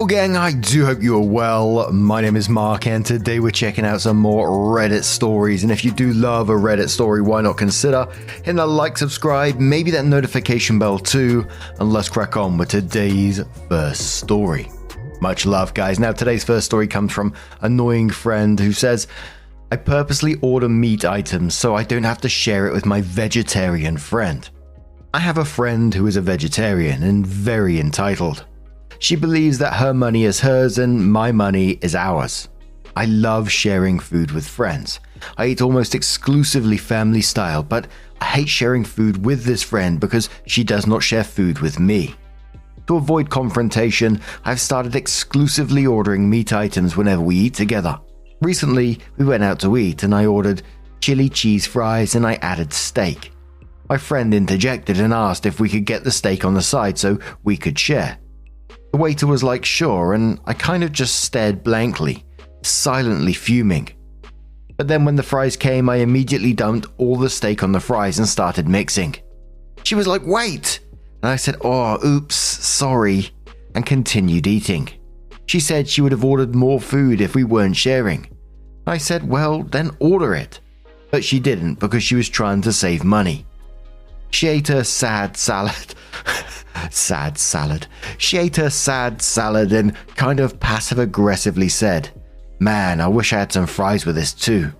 Well, gang, I do hope you are well. My name is Mark, and today we're checking out some more Reddit stories. And if you do love a Reddit story, why not consider hitting that like, subscribe, maybe that notification bell too, and let's crack on with today's first story. Much love, guys. Now, today's first story comes from Annoying Friend, who says, I purposely order meat items so I don't have to share it with my vegetarian friend. I have a friend who is a vegetarian and very entitled. She believes that her money is hers and my money is ours. I love sharing food with friends. I eat almost exclusively family style, but I hate sharing food with this friend because she does not share food with me. To avoid confrontation, I've started exclusively ordering meat items whenever we eat together. Recently, we went out to eat and I ordered chili cheese fries and I added steak. My friend interjected and asked if we could get the steak on the side so we could share. The waiter was like, sure, and I kind of just stared blankly, silently fuming. But then when the fries came, I immediately dumped all the steak on the fries and started mixing. She was like, wait! And I said, oh, oops, sorry, and continued eating. She said she would have ordered more food if we weren't sharing. I said, well, then order it. But she didn't because she was trying to save money. She ate her sad salad. Sad salad. She ate her sad salad and kind of passive-aggressively said, man, I wish I had some fries with this too.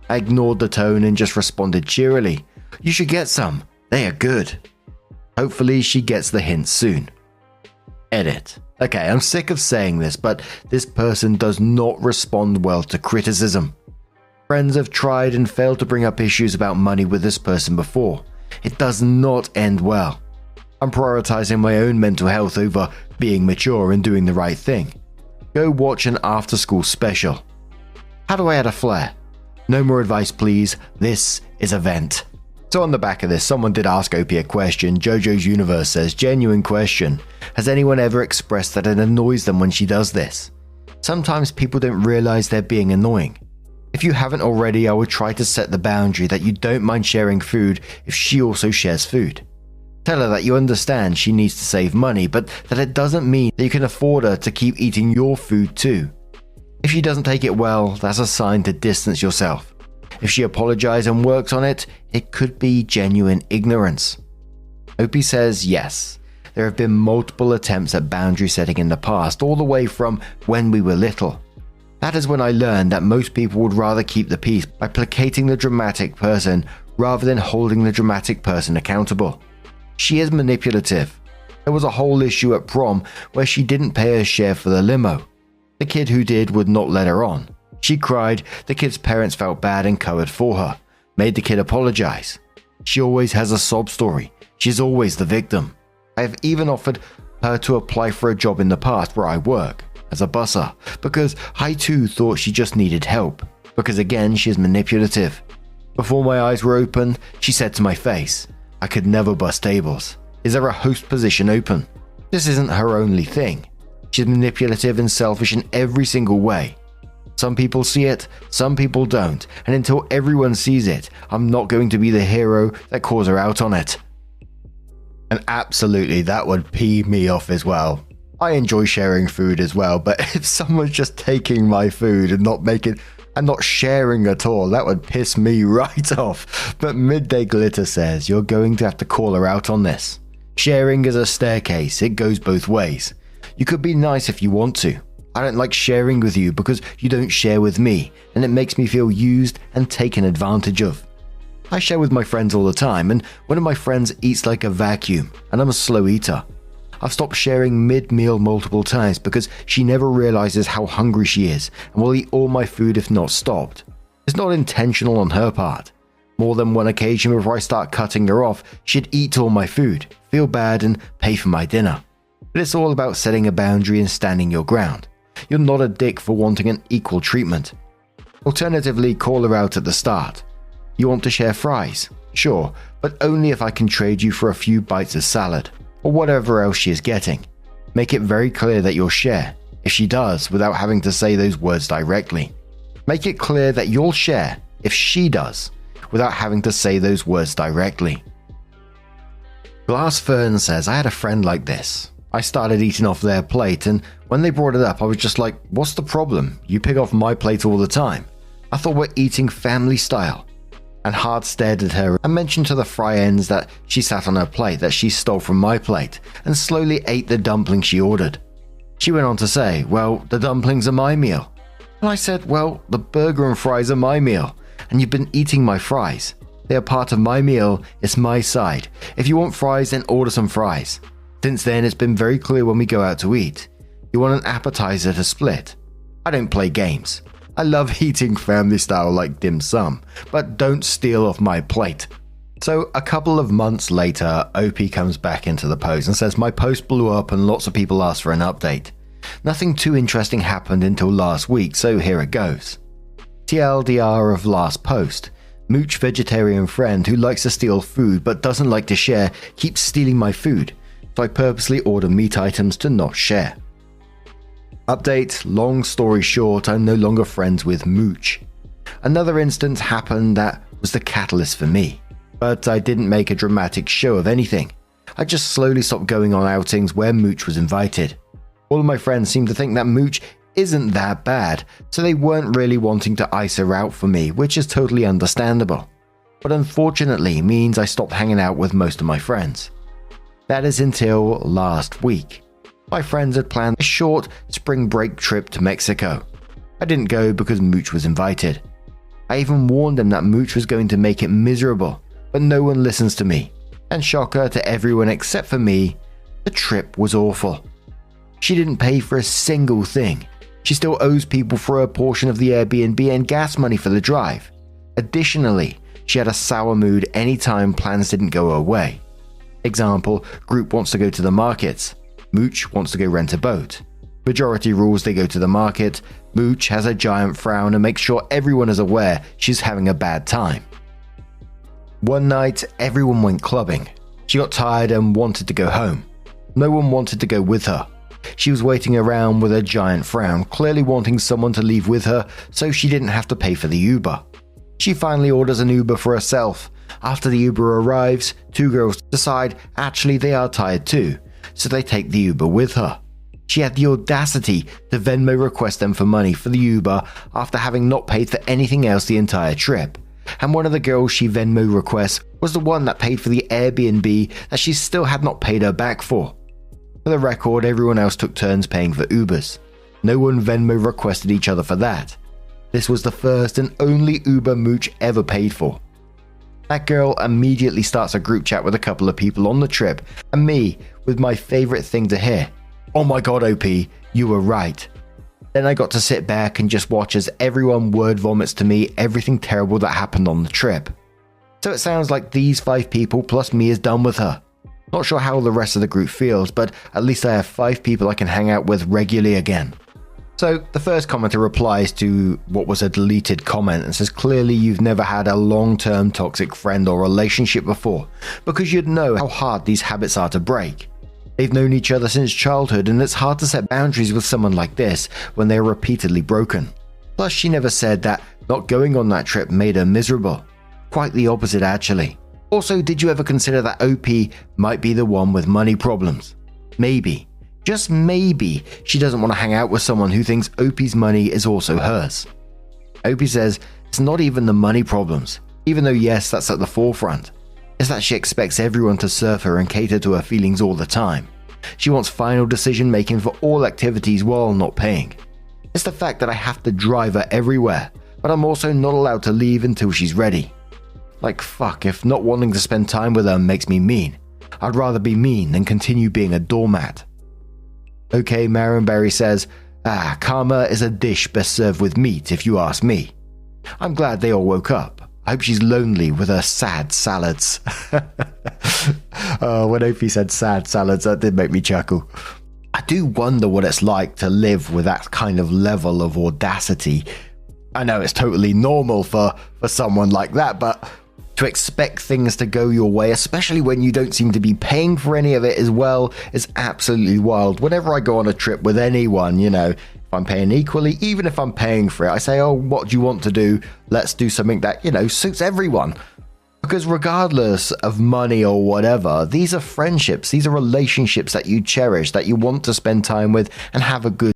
I ignored the tone and just responded cheerily, you should get some. They are good. Hopefully she gets the hint soon. Edit. Okay, I'm sick of saying this, but this person does not respond well to criticism. Friends have tried and failed to bring up issues about money with this person before. It does not end well. I'm prioritizing my own mental health over being mature and doing the right thing. Go watch an after-school special. How do I add a flair? No more advice, please. This is a vent. So on the back of this, someone did ask OP a question. JoJo's Universe says, genuine question. Has anyone ever expressed that it annoys them when she does this? Sometimes people don't realize they're being annoying. If you haven't already, I would try to set the boundary that you don't mind sharing food if she also shares food. Tell her that you understand she needs to save money, but that it doesn't mean that you can afford her to keep eating your food too. If she doesn't take it well, that's a sign to distance yourself. If she apologizes and works on it, it could be genuine ignorance. Opie says yes. There have been multiple attempts at boundary setting in the past, all the way from when we were little. That is when I learned that most people would rather keep the peace by placating the dramatic person rather than holding the dramatic person accountable. She is manipulative. There was a whole issue at prom where she didn't pay her share for the limo. The kid who did would not let her on. She cried, the kid's parents felt bad and covered for her, made the kid apologize. She always has a sob story. She's always the victim. I have even offered her to apply for a job in the past where I work, as a busser, because I too thought she just needed help, because again she is manipulative. Before my eyes were open, she said to my face, I could never bus tables. Is there a host position open? This isn't her only thing. She's manipulative and selfish in every single way. Some people see it, some people don't, and until everyone sees it, I'm not going to be the hero that calls her out on it. And absolutely, that would pee me off as well. I enjoy sharing food as well, but if someone's just taking my food and not sharing at all, that would piss me right off. But Midday Glitter says you're going to have to call her out on this. Sharing is a staircase, it goes both ways. You could be nice if you want to. I don't like sharing with you because you don't share with me, and it makes me feel used and taken advantage of. I share with my friends all the time, and one of my friends eats like a vacuum, and I'm a slow eater. I've stopped sharing mid-meal multiple times because she never realizes how hungry she is and will eat all my food if not stopped. It's not intentional on her part. More than one occasion before I start cutting her off, she'd eat all my food, feel bad and pay for my dinner. But it's all about setting a boundary and standing your ground. You're not a dick for wanting an equal treatment. Alternatively, call her out at the start. You want to share fries? Sure, but only if I can trade you for a few bites of salad, or whatever else she is getting. Make it very clear that you'll share, if she does, without having to say those words directly. Make it clear that you'll share, if she does, without having to say those words directly. Glass Fern says, I had a friend like this. I started eating off their plate, and when they brought it up, I was just like, what's the problem? You pick off my plate all the time. I thought we're eating family style. And Hard stared at her and mentioned to the fry ends that she sat on her plate that she stole from my plate and slowly ate the dumpling she ordered. She went on to say, well, the dumplings are my meal. And I said, well, the burger and fries are my meal, and you've been eating my fries. They are part of my meal, it's my side. If you want fries, then order some fries. Since then, it's been very clear when we go out to eat. You want an appetizer to split. I don't play games. I love eating family style like dim sum, but don't steal off my plate. So a couple of months later, OP comes back into the post and says my post blew up and lots of people asked for an update. Nothing too interesting happened until last week, so here it goes. TLDR of last post. Mooch vegetarian friend who likes to steal food but doesn't like to share keeps stealing my food, so I purposely order meat items to not share. Update, long story short, I'm no longer friends with Mooch. Another instance happened that was the catalyst for me, but I didn't make a dramatic show of anything. I just slowly stopped going on outings where Mooch was invited. All of my friends seemed to think that Mooch isn't that bad, so they weren't really wanting to ice her out for me, which is totally understandable. But unfortunately means I stopped hanging out with most of my friends. That is until last week. My friends had planned a short spring break trip to Mexico. I didn't go because Mooch was invited. I even warned them that Mooch was going to make it miserable, but no one listens to me. And shocker to everyone except for me, the trip was awful. She didn't pay for a single thing. She still owes people for a portion of the Airbnb and gas money for the drive. Additionally, she had a sour mood anytime plans didn't go her way. Example, group wants to go to the markets. Mooch wants to go rent a boat. Majority rules they go to the market. Mooch has a giant frown and makes sure everyone is aware she's having a bad time. One night, everyone went clubbing. She got tired and wanted to go home. No one wanted to go with her. She was waiting around with a giant frown, clearly wanting someone to leave with her so she didn't have to pay for the Uber. She finally orders an Uber for herself. After the Uber arrives, two girls decide actually they are tired too, so they take the Uber with her. She had the audacity to Venmo request them for money for the Uber after having not paid for anything else the entire trip. And one of the girls she Venmo requests was the one that paid for the Airbnb that she still had not paid her back for. For the record, everyone else took turns paying for Ubers. No one Venmo requested each other for that. This was the first and only Uber Mooch ever paid for. That girl immediately starts a group chat with a couple of people on the trip, and me with my favorite thing to hear. Oh my god, OP, you were right. Then I got to sit back and just watch as everyone word vomits to me everything terrible that happened on the trip. So it sounds like these 5 people plus me is done with her. Not sure how the rest of the group feels, but at least I have 5 people I can hang out with regularly again. So the first commenter replies to what was a deleted comment and says clearly you've never had a long-term toxic friend or relationship before, because you'd know how hard these habits are to break. They've known each other since childhood and it's hard to set boundaries with someone like this when they are repeatedly broken. Plus she never said that not going on that trip made her miserable. Quite the opposite actually. Also, did you ever consider that OP might be the one with money problems? Maybe, just maybe, she doesn't want to hang out with someone who thinks OP's money is also hers. OP says it's not even the money problems, even though yes, that's at the forefront. It's that she expects everyone to serve her and cater to her feelings all the time. She wants final decision making for all activities while not paying. It's the fact that I have to drive her everywhere, but I'm also not allowed to leave until she's ready. Like fuck, if not wanting to spend time with her makes me mean. I'd rather be mean than continue being a doormat. Okay, Marinberry says, karma is a dish best served with meat if you ask me. I'm glad they all woke up. I hope she's lonely with her sad salads. When OP said sad salads, that did make me chuckle. I do wonder what it's like to live with that kind of level of audacity. I know it's totally normal for someone like that, but to expect things to go your way, especially when you don't seem to be paying for any of it as well, is absolutely wild. Whenever I go on a trip with anyone, if I'm paying equally, even if I'm paying for it, I say, oh, what do you want to do? Let's do something that, suits everyone. Because regardless of money or whatever, these are friendships, these are relationships that you cherish, that you want to spend time with and have a good